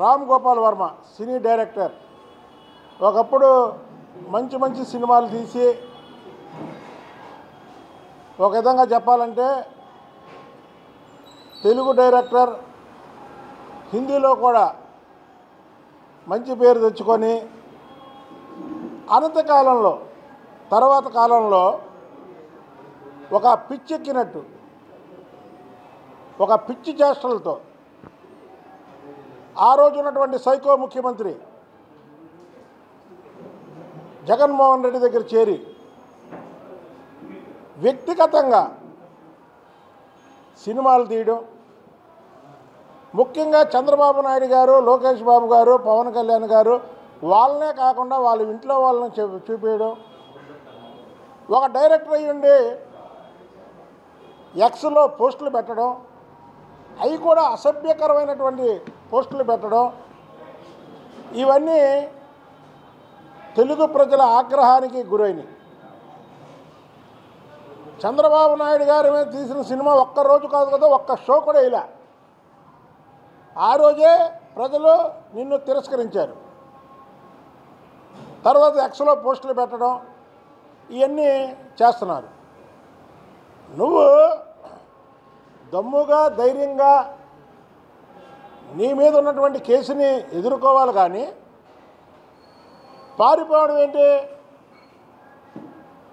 రామ్ గోపాల్ వర్మ సినీ director ఒకప్పుడు మంచి మంచి సినిమాలు తీసి ఒక విధంగా చెప్పాలంటే తెలుగు డైరెక్టర్ హిందీలో కూడా మంచి పేరు తెచ్చుకొని అనంతకాలంలో తర్వాత కాలంలో ఒక పిచ్చెక్కినట్టు ఒక పిచ్చి చేష్టలతో ఆ రోజు ఉన్నటువంటి సైకో ముఖ్యమంత్రి జగన్మోహన్ రెడ్డి దగ్గర చేరి వ్యక్తిగతంగా సినిమాలు తీయడం, ముఖ్యంగా చంద్రబాబు నాయుడు గారు, లోకేష్ బాబు గారు, పవన్ కళ్యాణ్ గారు వాళ్ళనే కాకుండా వాళ్ళ ఇంట్లో వాళ్ళని చూపించడం, ఒక డైరెక్టర్ అయ్యుండి ఎక్స్లో పోస్టులు పెట్టడం, అవి కూడా అసభ్యకరమైనటువంటి పోస్టులు పెట్టడం, ఇవన్నీ తెలుగు ప్రజల ఆగ్రహానికి గురైనవి. చంద్రబాబు నాయుడు గారి మీద తీసిన సినిమా ఒక్కరోజు కాదు కదా, ఒక్క షో కూడా ఇలా. ఆ రోజే ప్రజలు నిన్ను తిరస్కరించారు. తర్వాత ఎక్స్లో పోస్టులు పెట్టడం ఇవన్నీ చేస్తున్నారు. నువ్వు దమ్ముగా ధైర్యంగా నీ మీద ఉన్నటువంటి కేసుని ఎదుర్కోవాలి కానీ పారిపోవడం ఏంటి?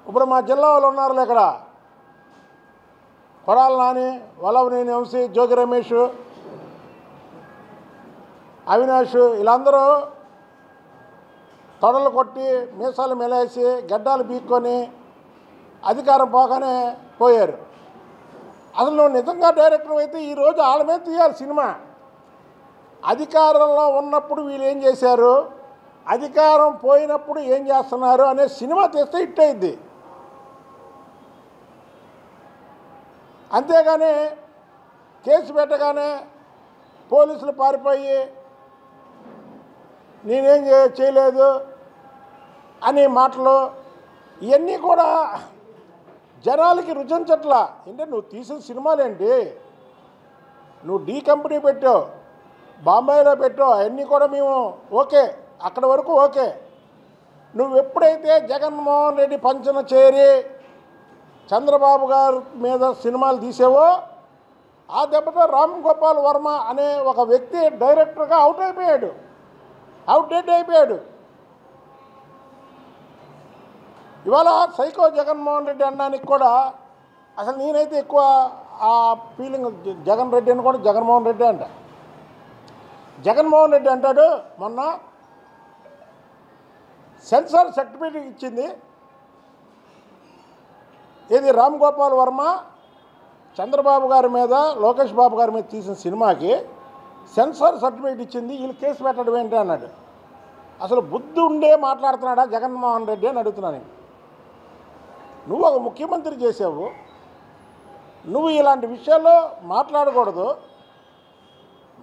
ఇప్పుడు మా జిల్లా వాళ్ళు ఉన్నారు ఇక్కడ, కొడాలి నాని, వల్లభనేని వంశీ, జోగి రమేష్, అవినాష్, వీళ్ళందరూ తొడలు కొట్టి మీసాలు మెలేసి గడ్డాలు బీక్కొని అధికారం పోగానే పోయారు. అసలు నువ్వు నిజంగా డైరెక్టర్ అయితే ఈరోజు వాళ్ళ మీద తీయాలి సినిమా. అధికారంలో ఉన్నప్పుడు వీళ్ళు ఏం చేశారు, అధికారం పోయినప్పుడు ఏం చేస్తున్నారు అనే సినిమా తీస్తే హిట్ అయింది. అంతేగాని కేసు పెట్టగానే పోలీసులు పారిపోయి నేనేం చేయలేదు అనే మాటలు ఇవన్నీ కూడా జనాలకి రుచించట్లా. అంటే నువ్వు తీసిన సినిమాలేంటి, నువ్వు డీ కంపెనీ పెట్టావు, బాంబేలో పెట్టావు, అవన్నీ కూడా మేము ఓకే, అక్కడి వరకు ఓకే. నువ్వు ఎప్పుడైతే జగన్మోహన్ రెడ్డి పంచన చేరి చంద్రబాబు గారి మీద సినిమాలు తీసావో ఆ దెబ్బతో రామ్ గోపాల్ వర్మ అనే ఒక వ్యక్తి డైరెక్టర్గా అవుట్డేట్ అయిపోయాడు. ఇవాళ సైకో జగన్మోహన్ రెడ్డి అనడానికి కూడా అసలు నేనైతే ఎక్కువ ఆ ఫీలింగ్, జగన్ రెడ్డి అని కూడా జగన్మోహన్ రెడ్డి అంట. జగన్మోహన్ రెడ్డి అంటాడు, మొన్న సెన్సార్ సర్టిఫికేట్ ఇచ్చింది ఇది రామ్ గోపాల్ వర్మ చంద్రబాబు గారి మీద, లోకేష్ బాబు గారి మీద తీసిన సినిమాకి సెన్సార్ సర్టిఫికేట్ ఇచ్చింది, వీళ్ళు కేసు పెట్టడం ఏంటి అన్నాడు. అసలు బుద్ధి ఉండే మాట్లాడుతున్నాడా జగన్మోహన్ రెడ్డి అని అడుగుతున్నాను. నువ్వు ఒక ముఖ్యమంత్రి చేసావు, నువ్వు ఇలాంటి విషయాల్లో మాట్లాడకూడదు.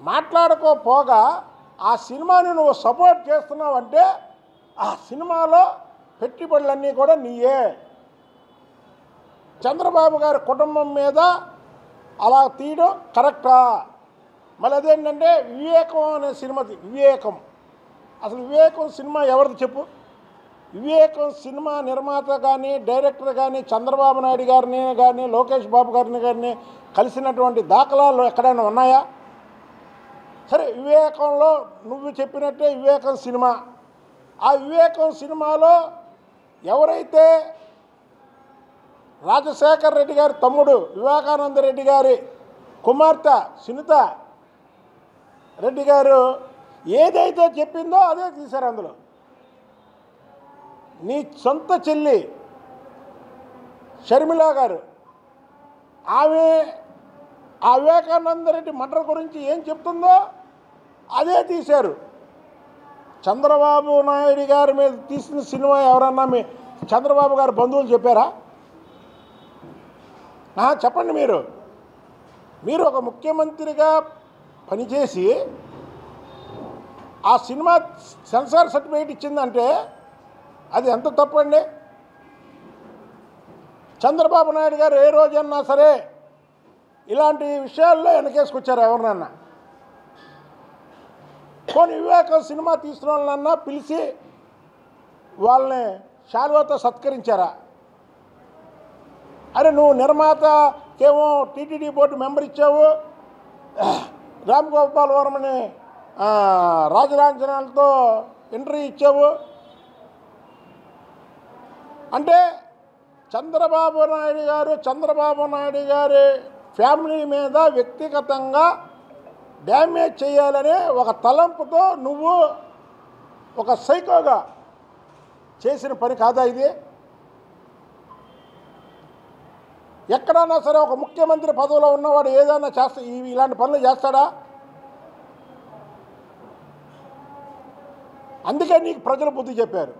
మాట్లాడుకోపోగా ఆ సినిమాని నువ్వు సపోర్ట్ చేస్తున్నావంటే ఆ సినిమాలో పెట్టుబడులన్నీ కూడా నీయే. చంద్రబాబు గారి కుటుంబం మీద అలా తీయడం కరెక్టా? మళ్ళీ అదేంటంటే వివేకం అనే సినిమా, వివేకం అసలు వివేకం సినిమా ఎవరిది చెప్పు? వివేకం సినిమా నిర్మాత కానీ డైరెక్టర్ కానీ చంద్రబాబు నాయుడు గారిని కానీ లోకేష్ బాబు గారిని కానీ కలిసినటువంటి దాఖలాలు ఎక్కడైనా ఉన్నాయా? సరే, వివేకంలో నువ్వు చెప్పినట్టే వివేకం సినిమా, ఆ వివేకం సినిమాలో ఎవరైతే రాజశేఖర్ రెడ్డి గారి తమ్ముడు వివేకానంద రెడ్డి గారి కుమార్తె సునీత రెడ్డి గారు ఏదైతే చెప్పిందో అదే తీశారు. అందులో నీ సొంత చెల్లి షర్మిల గారు ఆమె ఆ వివేకానంద రెడ్డి మర్డర్ గురించి ఏం చెప్తుందో అదే తీశారు. చంద్రబాబు నాయుడు గారి మీద తీసిన సినిమా ఎవరన్నా మీ చంద్రబాబు గారి బంధువులు చెప్పారా? చెప్పండి. మీరు ఒక ముఖ్యమంత్రిగా పనిచేసి ఆ సినిమా సెన్సార్ సర్టిఫికేట్ ఇచ్చిందంటే అది ఎంత తప్పండి? చంద్రబాబు నాయుడు గారు ఏ రోజన్నా సరే ఇలాంటి విషయాల్లో వెనకేసుకొచ్చారు ఎవరినన్నా? పోనీ వివేకం సినిమా తీసిన వాళ్ళన్నా పిలిచి వాళ్ళని శాలువాతో సత్కరించారా? అరే నువ్వు నిర్మాతకేమో టీటీడీ బోర్డు మెంబర్ ఇచ్చావు, రామ్ గోపాల్ వర్మని రాజలాంఛనాలతో ఇంటర్వ్యూ ఇచ్చావు. అంటే చంద్రబాబు నాయుడు గారి ఫ్యామిలీ మీద వ్యక్తిగతంగా డ్యామేజ్ చేయాలనే ఒక తలంపుతో నువ్వు ఒక సైకోగా చేసిన పని కాదా ఇది? ఎక్కడన్నా సరే ఒక ముఖ్యమంత్రి పదవిలో ఉన్నవాడు ఏదైనా ఇలాంటి పనులు చేస్తాడా? అందుకే నీకు ప్రజలు బుద్ధి చెప్పారు.